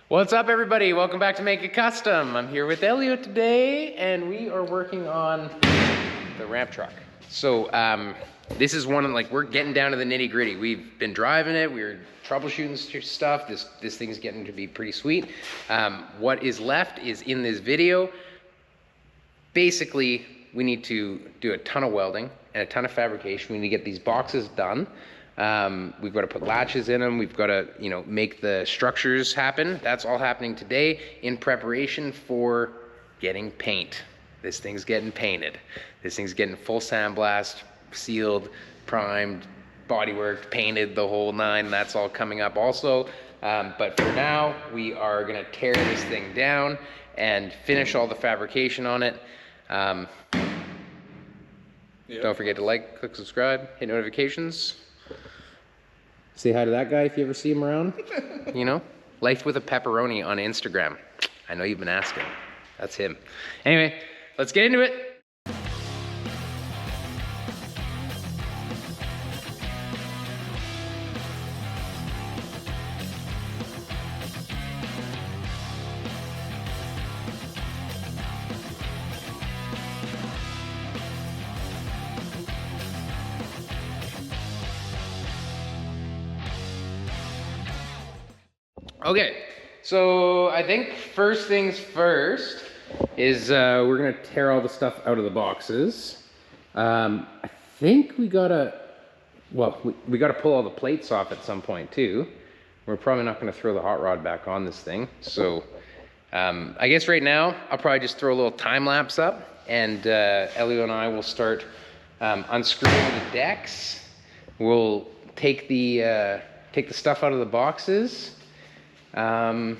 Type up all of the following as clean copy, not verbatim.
What's up, everybody? Welcome back to Make It Kustom. I'm here with Elio today, and we are working on the ramp truck. So this is one of, like, we're getting down to the nitty gritty. We've been driving it, we're troubleshooting stuff. This thing's getting to be pretty sweet. What is left is in this video. Basically, we need to do a ton of welding and a ton of fabrication. We need to get these boxes done. We've got to put latches in them. We've got to, make the structures happen. That's all happening today in preparation for getting paint. This thing's getting painted. This thing's getting full sandblast, sealed, primed, bodyworked, painted, the whole nine. That's all coming up also. But for now, we are gonna tear this thing down and finish all the fabrication on it. Don't forget to like, click subscribe, hit notifications. Say hi to that guy if you ever see him around. Life with a Pepperoni on Instagram. I know you've been asking. That's him. Anyway, let's get into it. Okay, so I think first things first is we're gonna tear all the stuff out of the boxes. I think we gotta, we gotta pull all the plates off at some point too. We're probably not gonna throw the hot rod back on this thing. So I guess right now, I'll probably just throw a little time lapse up, and Elio and I will start unscrewing the decks. We'll take the stuff out of the boxes. And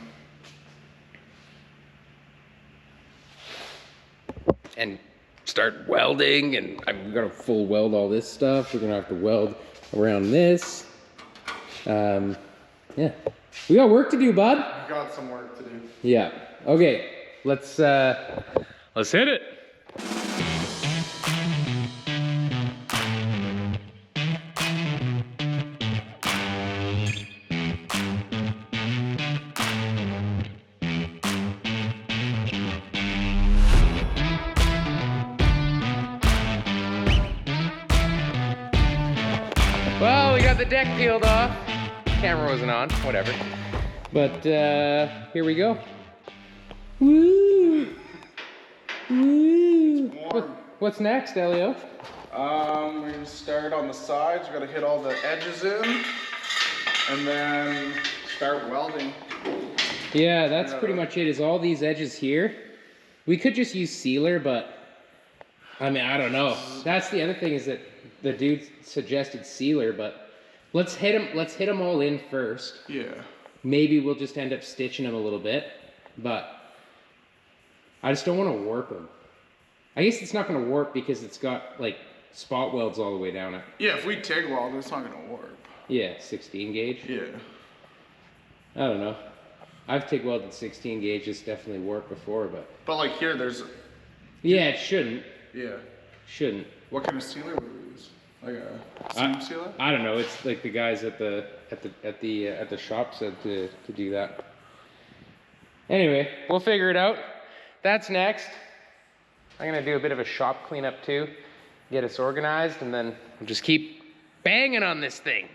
start welding, and we're gonna full weld all this stuff. We're gonna have to weld around this. Yeah, we got work to do, bud. We got some work to do. Yeah. Okay, let's hit it. Well, we got the deck peeled off. Camera wasn't on, whatever. But here we go. Woo! Woo! What's next, Elio? We're gonna start on the sides. We're gonna hit all the edges in, and then start welding. Yeah, that's pretty much it. Is all these edges here? We could just use sealer, but I mean, I don't know. That's the other thing, is that the dude suggested sealer, but let's hit them all in first. Yeah. Maybe we'll just end up stitching them a little bit, but I just don't want to warp them. I guess it's not going to warp because it's got like spot welds all the way down it. Yeah, if we TIG weld, it's not gonna warp. Yeah, 16 gauge. Yeah. I don't know. I've TIG welded 16 gauge. It's definitely warped before, but like here, there's. Yeah, it shouldn't. Yeah. Shouldn't. What kind of sealer would we use? Like a seam sealer? I don't know. It's like the guys at the shop said to do that. Anyway, we'll figure it out. That's next. I'm gonna do a bit of a shop cleanup too, get us organized, and then we'll just keep banging on this thing.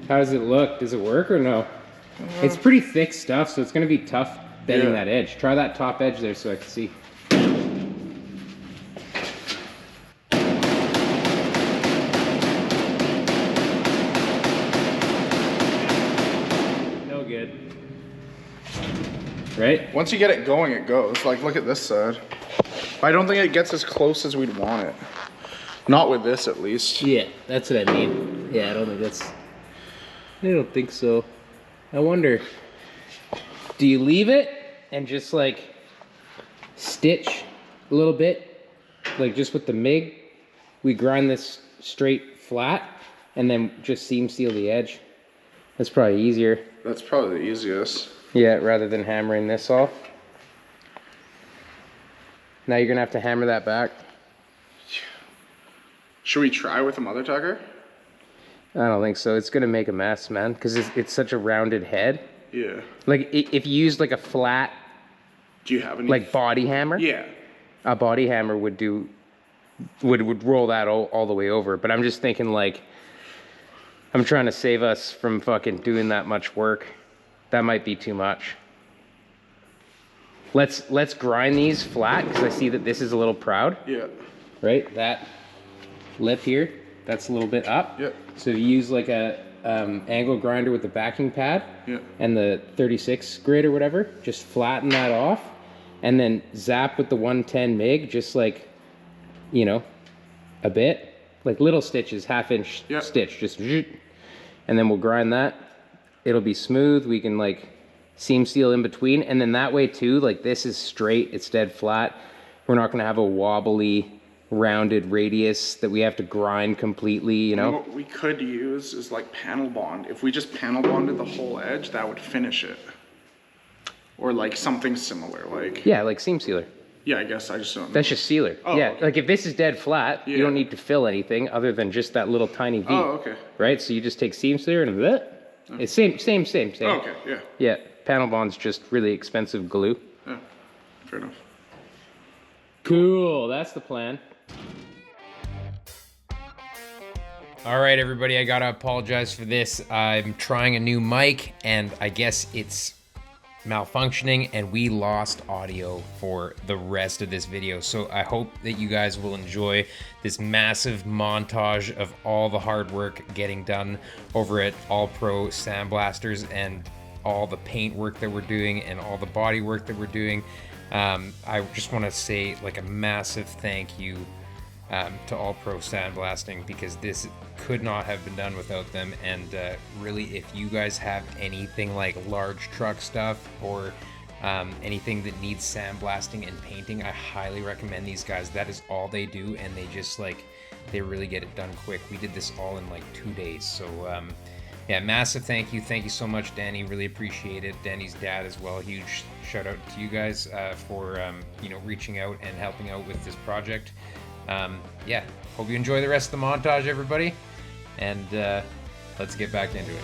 How does it look? Does it work or no? It's pretty thick stuff, so it's gonna be tough bending that edge. Try that top edge there so I can see. No good. Right? Once you get it going, it goes. Like, look at this side. I don't think it gets as close as we'd want it. Not with this, at least. Yeah, that's what I mean. Yeah, I don't think so. I wonder, do you leave it and just like stitch a little bit, like just with the MIG? We grind this straight flat and then just seam seal the edge. That's probably easier. That's probably the easiest. Yeah, rather than hammering this off. Now you're gonna have to hammer that back. Should we try with a mother tucker? I don't think so. It's gonna make a mess, man, because it's such a rounded head. Yeah. Like if you used like a flat, Do you have any? like body hammer? Yeah. A body hammer would roll that all the way over. But I'm just thinking like, I'm trying to save us from fucking doing that much work. That might be too much. Let's grind these flat because I see that this is a little proud. Yeah. Right, that lip here, that's a little bit up. Yeah. So if you use like a angle grinder with the backing pad, yeah, and the 36 grit or whatever, just flatten that off, and then zap with the 110 MIG, just like, you know, a bit, like little stitches, half-inch yeah, stitch, just, and then we'll grind that. It'll be smooth. We can like seam seal in between, and then that way too, like this is straight, it's dead flat. We're not gonna have a wobbly rounded radius that we have to grind completely, you know? What we could use is like panel bond. If we just panel bonded the whole edge, that would finish it. Or like something similar, like... Yeah, like seam sealer. Yeah, I guess I just don't know. That's just sealer. Oh, yeah, okay. like if this is dead flat, Yeah. you don't need to fill anything other than just that little tiny V. Oh, okay. Right? So you just take seam sealer and bleh. It's same. Oh, okay, yeah. Yeah, panel bond's just really expensive glue. Yeah, fair enough. Cool, that's the plan. All right, everybody, I gotta apologize for this. I'm trying a new mic, and I guess it's malfunctioning, and we lost audio for the rest of this video. So I hope that you guys will enjoy this massive montage of all the hard work getting done over at All Pro Sandblasters and all the paint work that we're doing and all the body work that we're doing. I just want to say like a massive thank you to All Pro Sandblasting, because this could not have been done without them. And really, if you guys have anything like large truck stuff or anything that needs sandblasting and painting, I highly recommend these guys. That is all they do, and they just like, they really get it done quick. We did this all in like 2 days. So yeah, massive thank you. Thank you so much, Danny. Really appreciate it. Danny's dad as well. Huge shout out to you guys for you know, reaching out and helping out with this project. Yeah, hope you enjoy the rest of the montage, everybody, and let's get back into it.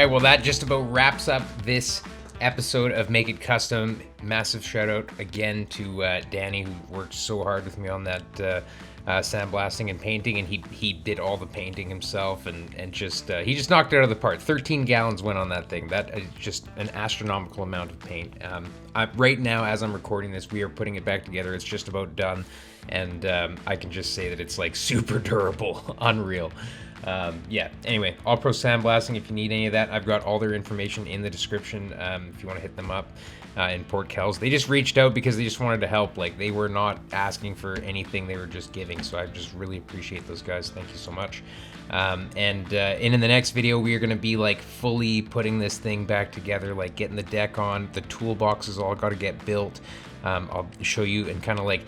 right, well, that just about wraps up this episode of Make It Custom. Massive shout out again to Danny, who worked so hard with me on that sandblasting and painting, and he did all the painting himself, and just he just knocked it out of the park. 13 gallons went on that thing. That is just an astronomical amount of paint. Right now, as I'm recording this, we are putting it back together. It's just about done, and I can just say that it's like super durable, unreal. Yeah, anyway, All Pro Sandblasting, if you need any of that, I've got all their information in the description if you want to hit them up in Port Kells. They just reached out because they just wanted to help. Like, they were not asking for anything, they were just giving, so I just really appreciate those guys. Thank you so much. In the next video, we are going to be like fully putting this thing back together, like getting the deck on, the toolboxes all got to get built. I'll show you and kind of like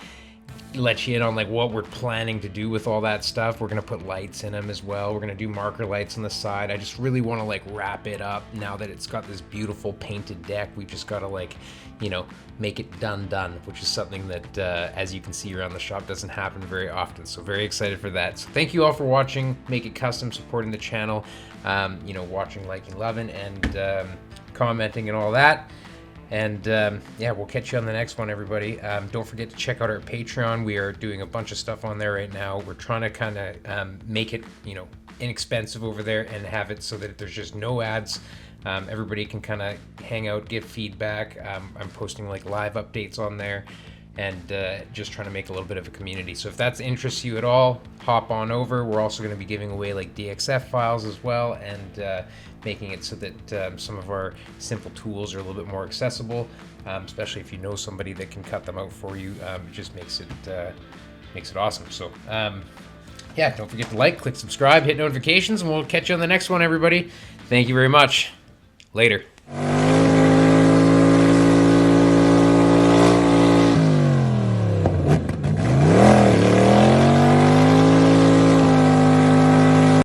let you in on like what we're planning to do with all that stuff. We're gonna put lights in them as well. We're gonna do marker lights on the side. I just really want to like wrap it up now that it's got this beautiful painted deck. We just gotta like, you know, make it done, which is something that as you can see around the shop doesn't happen very often. So very excited for that. So thank you all for watching Make It Custom, supporting the channel, you know, watching, liking, loving, and commenting and all that. And yeah, we'll catch you on the next one, everybody. Don't forget to check out our Patreon. We are doing a bunch of stuff on there right now. We're trying to kind of make it, you know, inexpensive over there and have it so that there's just no ads. Everybody can kind of hang out, give feedback. I'm posting like live updates on there, and just trying to make a little bit of a community. So if that interests you at all, hop on over. We're also going to be giving away like DXF files as well, and making it so that some of our simple tools are a little bit more accessible, especially if you know somebody that can cut them out for you. It just makes it awesome. So yeah, don't forget to like, click subscribe, hit notifications, and we'll catch you on the next one, everybody. Thank you very much. Later.